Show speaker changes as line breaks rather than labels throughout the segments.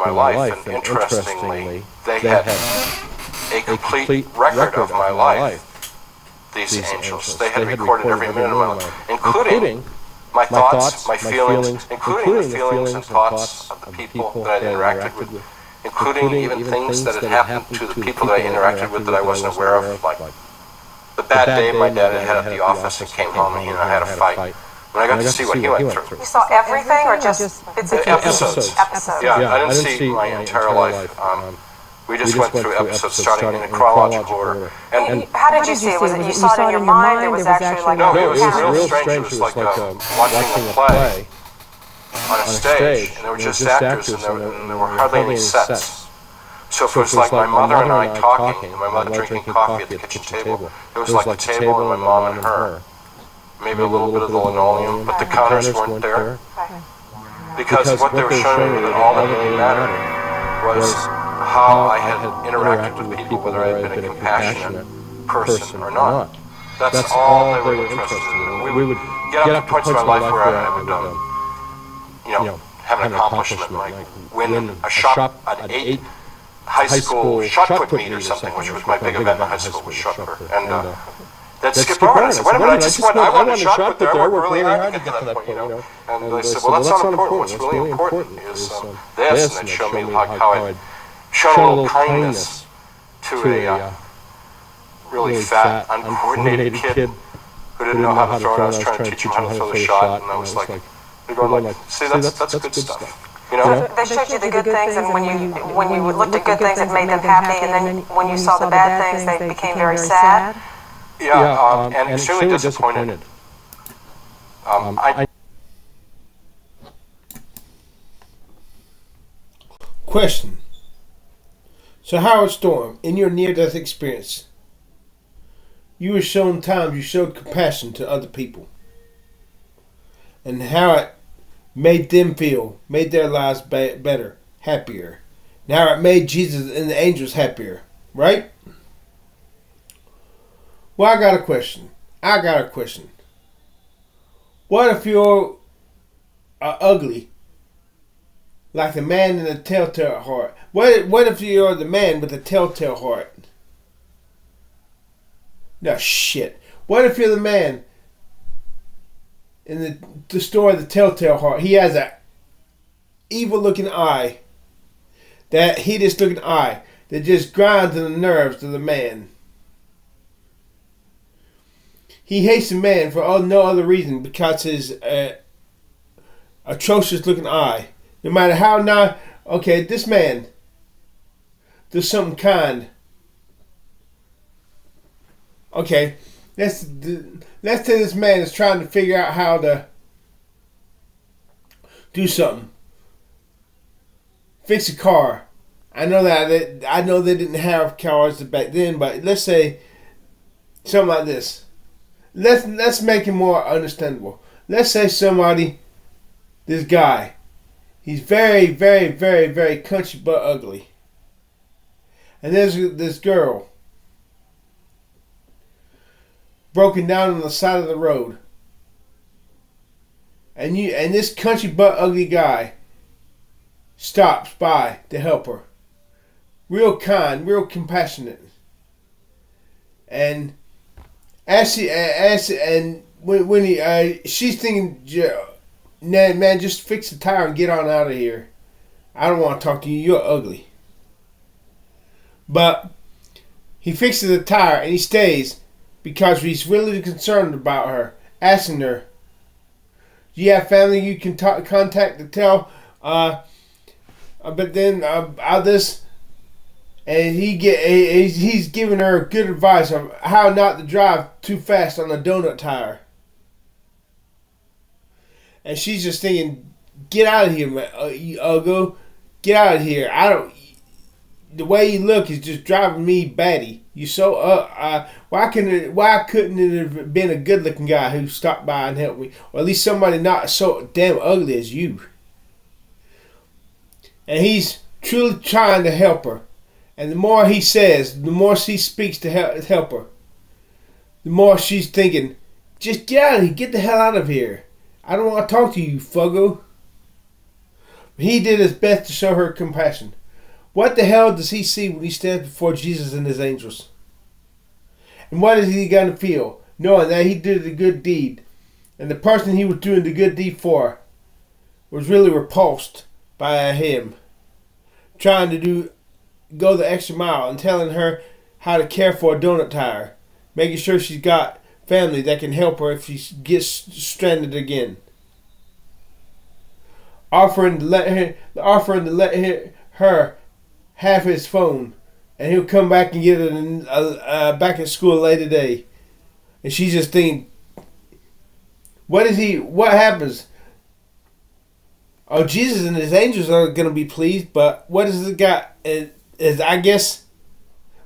my life, and interestingly, they had a complete record of my life. These angels, they had recorded every minute of my life, including my thoughts, my feelings, including the feelings and thoughts of the people that I interacted with, including even things that had happened to the people that I interacted with that I wasn't aware of, like the bad day my dad had at the office and came home and he and I had a fight. When I got to see what he went through.
You saw everything or just bits and
episodes?
Episodes.
Yeah, I didn't see my entire life. We just went through episodes starting in a chronological order.
And how did you see it? Was it you saw it in your mind? There was actually like
no, it was real strange. It was like watching a play on a stage, and there were just actors, and there were hardly any sets. So if it was like my mother and I talking, and my mother drinking coffee at the kitchen table, it was like the table and my mom and her. Maybe a little bit of the linoleum, but the counters weren't there. Because what they were showing me that all that really mattered was how I had interacted with people, whether I had been a compassionate person or not. That's all they were interested in. We would get up to points in my life where I would, have an accomplishment, like win a shot at 8 high school shot put meet or something, which was my big event in high school, was shot put. And that skipped over, and I said, wait a minute, I wanted a shot put there, I worked really hard to get to that point, And they said, well, that's not important, what's really important is this, and it showed me how I'd shown a little kindness to a really fat, uncoordinated kid who didn't know how to throw, and I was trying to teach him how to throw the shot, and I was like, they're going like, see, that's good stuff.
They showed you the good things, and when you looked at good things, it made them happy, and then when you saw the bad things, they became very sad.
Yeah, and extremely disappointed.
Question. So Howard Storm, in your near-death experience, you were shown times you showed compassion to other people, and how it made them feel, made their lives better, happier, and how it made Jesus and the angels happier, right? Well, I got a question. What if you're ugly, like the man in the telltale heart? What if you're the man with the telltale heart? No shit. What if you're the man in the story of the telltale heart? He has a evil-looking eye, that hideous-looking eye that just grinds on the nerves of the man. He hates the man for no other reason because his atrocious looking eye. No matter how this man does something kind. Okay, let's say this man is trying to figure out how to do something. Fix a car. I know they didn't have cars back then, but let's say something like this. Let's make it more understandable. Let's say this guy, he's very, very, very, very country but ugly. And there's this girl broken down on the side of the road. And this country but ugly guy stops by to help her. Real kind, real compassionate. And she's thinking, man, just fix the tire and get on out of here. I don't want to talk to you. You're ugly. But he fixes the tire and he stays because he's really concerned about her, asking her, do you have family you can contact to tell? But then about this, and he's giving her good advice on how not to drive too fast on a donut tire. And she's just thinking, get out of here, man. Uggo, get out of here. The way you look is just driving me batty. You so why couldn't it have been a good looking guy who stopped by and helped me, or at least somebody not so damn ugly as you? And he's truly trying to help her. And the more he says, the more she speaks to help her, the more she's thinking, just get out of here, get the hell out of here. I don't want to talk to you, fuggo. He did his best to show her compassion. What the hell does he see when he stands before Jesus and his angels? And what is he going to feel, knowing that he did a good deed, and the person he was doing the good deed for was really repulsed by him, trying to go the extra mile and telling her how to care for a donut tire, making sure she's got family that can help her if she gets stranded again, offering to let her have his phone, and he'll come back and get it back at school later today. And she's just thinking, what happens? Oh, Jesus and his angels are going to be pleased, but what does the guy, I guess,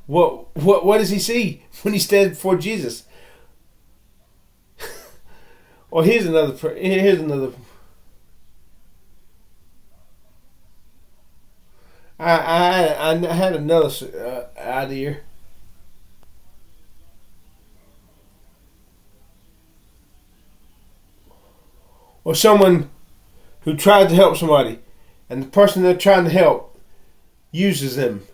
what does he see when he stands before Jesus? Or here's another. I had another idea. Or someone who tried to help somebody, and the person they're trying to help uses them.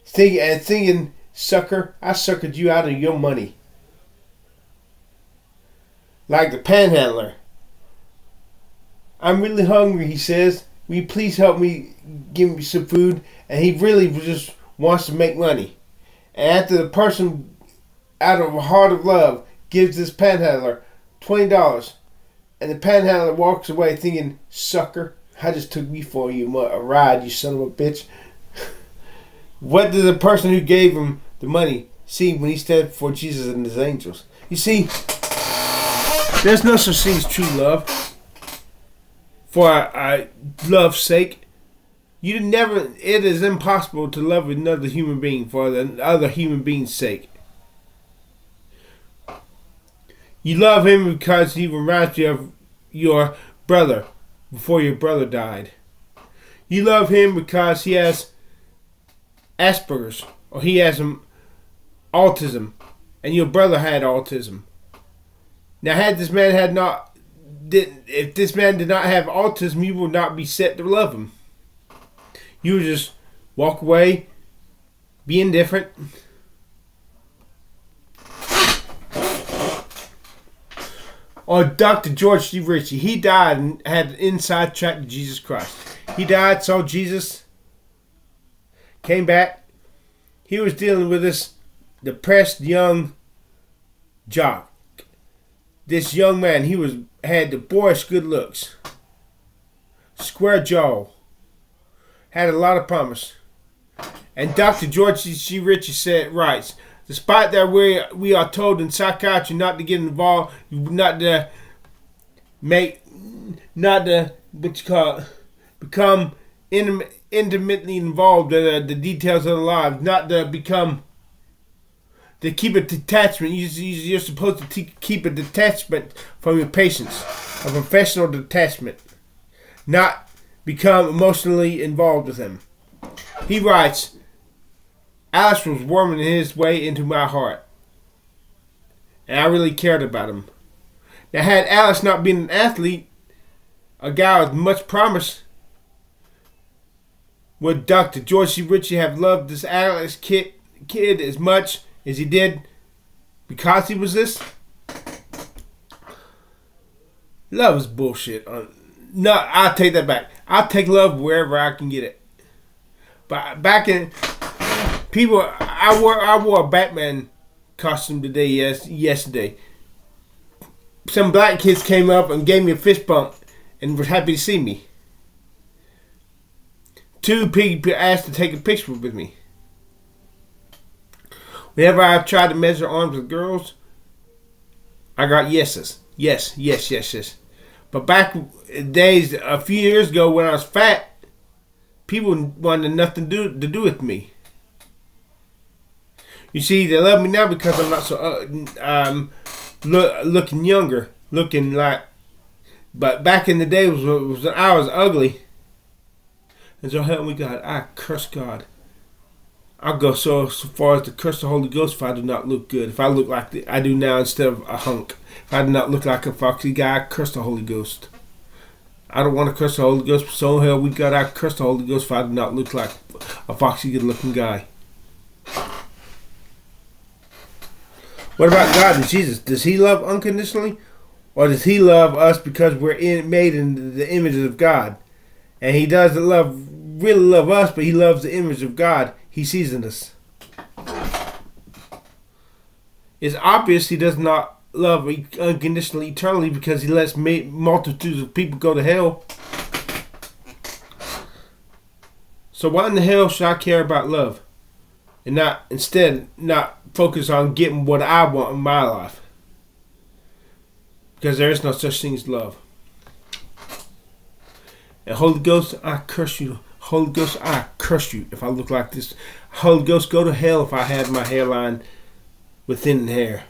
Thinking, sucker, I suckered you out of your money. Like the panhandler. I'm really hungry, he says. Will you please help me, give me some food? And he really just wants to make money. And after the person, out of a heart of love, gives this panhandler $20, and the panhandler walks away thinking, sucker, I just took me for you a ride, you son of a bitch. What does the person who gave him the money see when he stands before Jesus and his angels? You see, there's no such thing as true love. For love's sake, it is impossible to love another human being for the other human being's sake. You love him because he reminds you of your brother before your brother died. You love him because he has Asperger's, or he has autism, and your brother had autism. Now, if this man did not have autism, you would not be set to love him. You would just walk away, be indifferent. Or Dr. George C. Ritchie, he died and had an inside track to Jesus Christ. He died, saw Jesus, came back. He was dealing with this depressed young jock. This young man, had the boyish good looks, square jaw, had a lot of promise. And Dr. George C. Ritchie writes, despite that we are told in psychiatry not to get involved, not to become intimately involved in the details of their lives, not to keep a detachment. You're supposed to keep a detachment from your patients, a professional detachment, not become emotionally involved with them. He writes, Alice was worming his way into my heart, and I really cared about him. Now, had Alice not been an athlete, a guy with much promise, would Dr. George C. Ritchie have loved this Alice kid as much as he did because he was this? Love is bullshit. No, I'll take that back. I'll take love wherever I can get it. But back in people, I wore a Batman costume today. Yesterday, some black kids came up and gave me a fist bump and was happy to see me. 2 people asked to take a picture with me. Whenever I've tried to measure arms with girls, I got yeses. Yes. But back days, a few years ago when I was fat, people wanted nothing to do with me. You see, they love me now because I'm not so looking younger, looking like. But back in the day, was when I was ugly. And so help me God, I curse God. I'll go so far as to curse the Holy Ghost if I do not look good. If I look like I do now instead of a hunk. If I do not look like a foxy guy, I curse the Holy Ghost. I don't want to curse the Holy Ghost, but so hell we got to curse the Holy Ghost if I do not look like a foxy good looking guy. What about God and Jesus? Does he love unconditionally? Or does he love us because we're made in the images of God? And he doesn't really love us, but he loves the image of God he sees in us. It's obvious he does not love unconditionally eternally because he lets multitudes of people go to hell. So why in the hell should I care about love? And instead not focus on getting what I want in my life? Because there is no such thing as love. And Holy Ghost, I curse you. Holy Ghost, I curse you if I look like this. Holy Ghost, go to hell if I have my hairline within the hair.